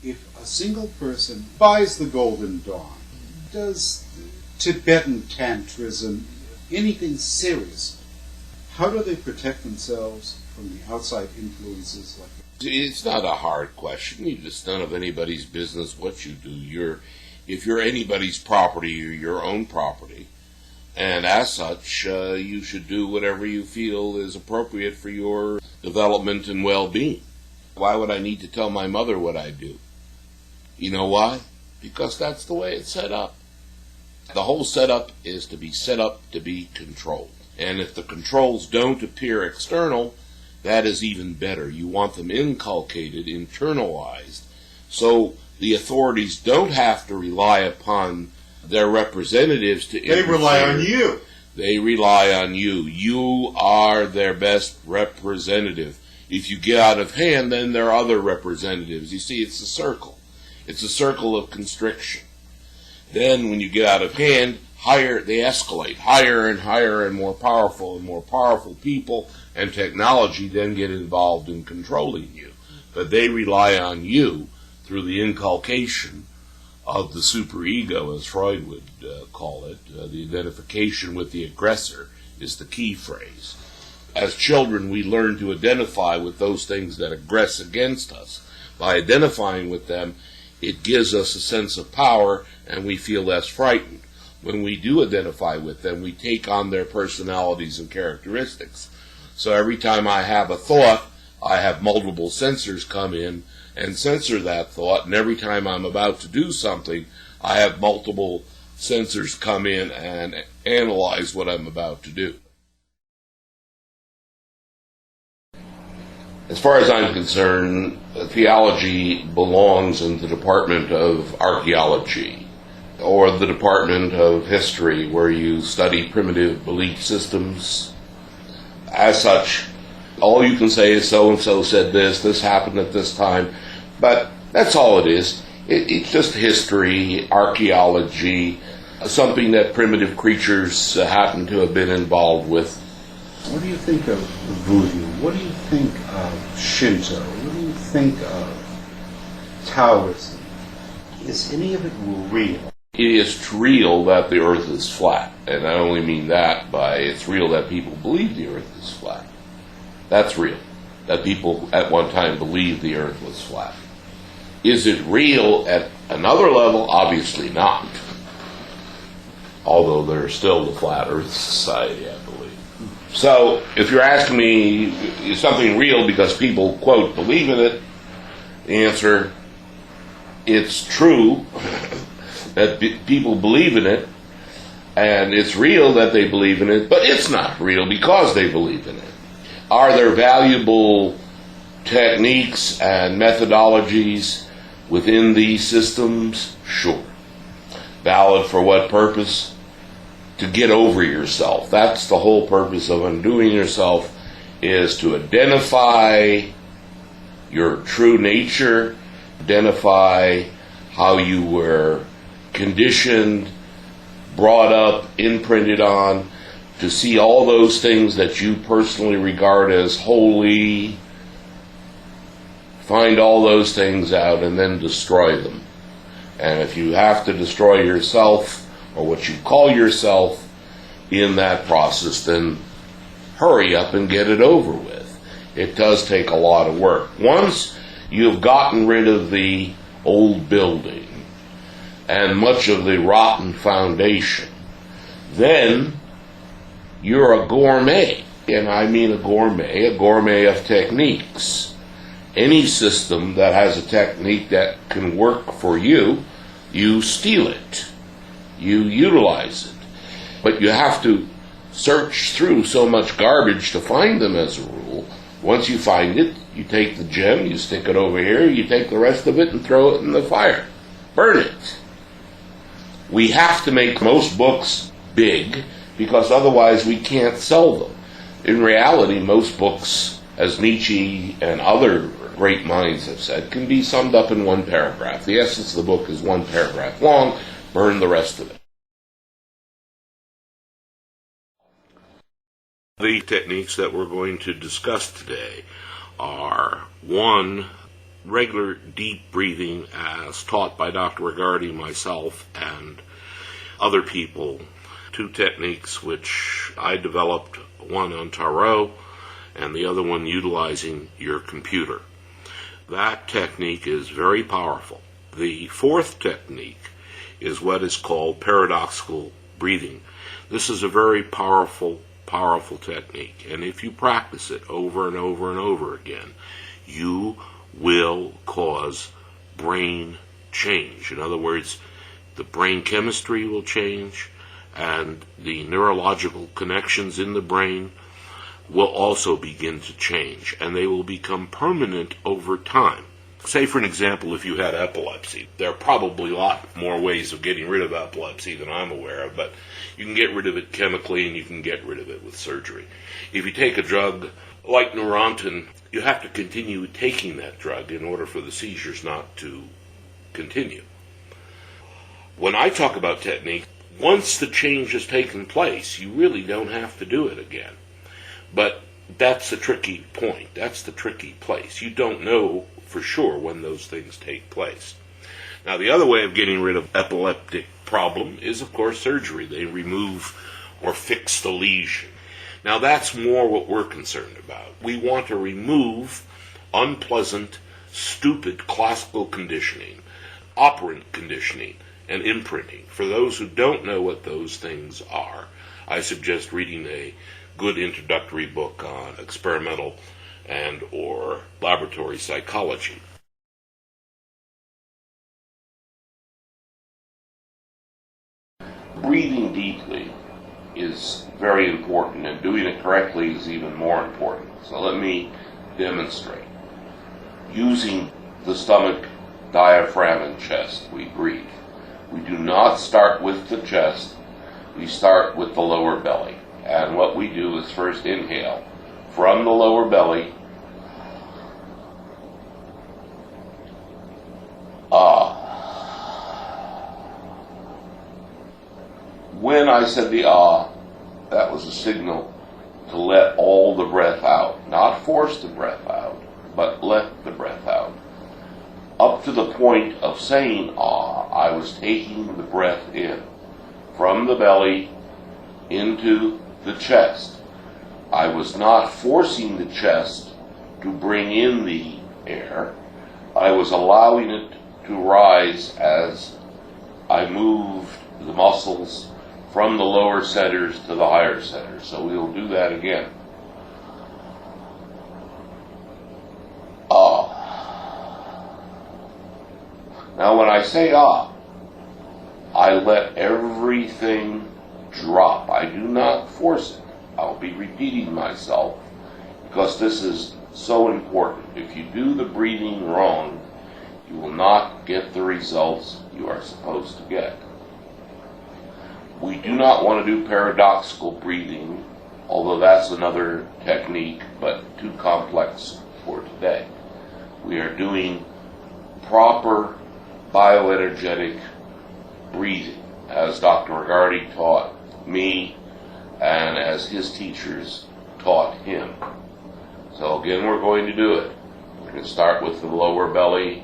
If a single person buys the Golden Dawn, does Tibetan tantrism, anything serious, how do they protect themselves from the outside influences like that? It's not a hard question. It's none of anybody's business what you do. If you're anybody's property, you're your own property. And as such, you should do whatever you feel is appropriate for your development and well-being. Why would I need to tell my mother what I do? You know why? Because that's the way it's set up. The whole setup is to be set up to be controlled. And if the controls don't appear external, that is even better. You want them inculcated, internalized, so the authorities don't have to rely upon their representatives to interfere. They rely on you. They rely on you. You are their best representative. If you get out of hand, then there are other representatives. You see, it's a circle. It's a circle of constriction. Then when you get out of hand, they escalate. Higher and more powerful people and technology then get involved in controlling you. But they rely on you through the inculcation of the superego, as Freud would call it. The identification with the aggressor is the key phrase. As children, we learn to identify with those things that aggress against us. By identifying with them, it gives us a sense of power, and we feel less frightened. When we do identify with them, we take on their personalities and characteristics. So every time I have a thought, I have multiple sensors come in and censor that thought, and every time I'm about to do something, I have multiple sensors come in and analyze what I'm about to do. As far as I'm concerned, theology belongs in the Department of Archaeology or the Department of History, where you study primitive belief systems. As such, all you can say is so-and-so said this happened at this time, but that's all it is. It's just history, archaeology, something that primitive creatures happen to have been involved with. What do you think of voodoo? What do you think of Shinto? What do you think of Taoism? Is any of it real? It is real that the earth is flat, and I only mean that by it's real that people believe the earth is flat. That's real, that people at one time believed the earth was flat. Is it real at another level? Obviously not. Although there's still the Flat Earth Society, I believe. So, if you're asking me, is something real because people, quote, believe in it? The answer, it's true that people believe in it, and it's real that they believe in it, but it's not real because they believe in it. Are there valuable techniques and methodologies within these systems? Sure. Valid for what purpose? To get over yourself. That's the whole purpose of undoing yourself, is to identify your true nature, identify how you were conditioned, brought up, imprinted on, to see all those things that you personally regard as holy, find all those things out and then destroy them. And if you have to destroy yourself, or what you call yourself, in that process, then hurry up and get it over with. It does take a lot of work. Once you've gotten rid of the old building and much of the rotten foundation, then you're a gourmet. And I mean a gourmet of techniques. Any system that has a technique that can work for you, you steal it. You utilize it. But you have to search through so much garbage to find them, as a rule. Once you find it, you take the gem, you stick it over here, you take the rest of it and throw it in the fire. Burn it. We have to make most books big, because otherwise we can't sell them. In reality, most books, as Nietzsche and other great minds have said, can be summed up in one paragraph. The essence of the book is one paragraph long. Burn the rest of it. The techniques that we're going to discuss today are, one, regular deep breathing as taught by Dr. Regardi, myself, and other people. 2 techniques which I developed, one on Tarot and the other one utilizing your computer. That technique is very powerful. The 4th technique is what is called paradoxical breathing. This is a very powerful technique, and if you practice it over and over and over again, you will cause brain change. In other words, the brain chemistry will change, and the neurological connections in the brain will also begin to change, and they will become permanent over time. Say, for an example, if you had epilepsy, there are probably a lot more ways of getting rid of epilepsy than I'm aware of, but you can get rid of it chemically and you can get rid of it with surgery. If you take a drug like Neurontin, you have to continue taking that drug in order for the seizures not to continue. When I talk about technique, once the change has taken place, you really don't have to do it again. But that's the tricky point. That's the tricky place. You don't know for sure when those things take place. Now, the other way of getting rid of epileptic problem is, of course, surgery. They remove or fix the lesion. Now, that's more what we're concerned about. We want to remove unpleasant, stupid classical conditioning, operant conditioning, and imprinting. For those who don't know what those things are, I suggest reading a good introductory book on experimental and or laboratory psychology. Breathing deeply is very important, and doing it correctly is even more important. So let me demonstrate. Using the stomach, diaphragm, and chest, we breathe. We do not start with the chest, we start with the lower belly. And what we do is first inhale from the lower belly, When I said the that was a signal to let all the breath out. Not force the breath out, but let the breath out. Up to the point of saying I was taking the breath in from the belly into the chest. I was not forcing the chest to bring in the air. I was allowing it to rise as I moved the muscles from the lower centers to the higher centers. So we'll do that again. Now when I say I let everything drop. I do not force it. I'll be repeating myself because this is so important. If you do the breathing wrong, you will not get the results you are supposed to get. We do not want to do paradoxical breathing, although that's another technique, but too complex for today. We are doing proper bioenergetic breathing, as Dr. Regardi taught me and as his teachers taught him. So again, we're going to do it. We're going to start with the lower belly.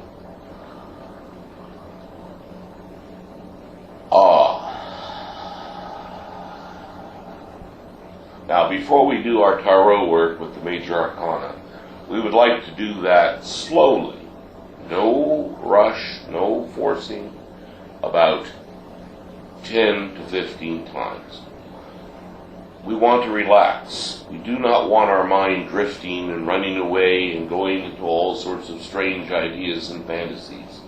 Now, before we do our tarot work with the major arcana, we would like to do that slowly. No rush, no forcing, about 10 to 15 times. We want to relax. We do not want our mind drifting and running away and going into all sorts of strange ideas and fantasies.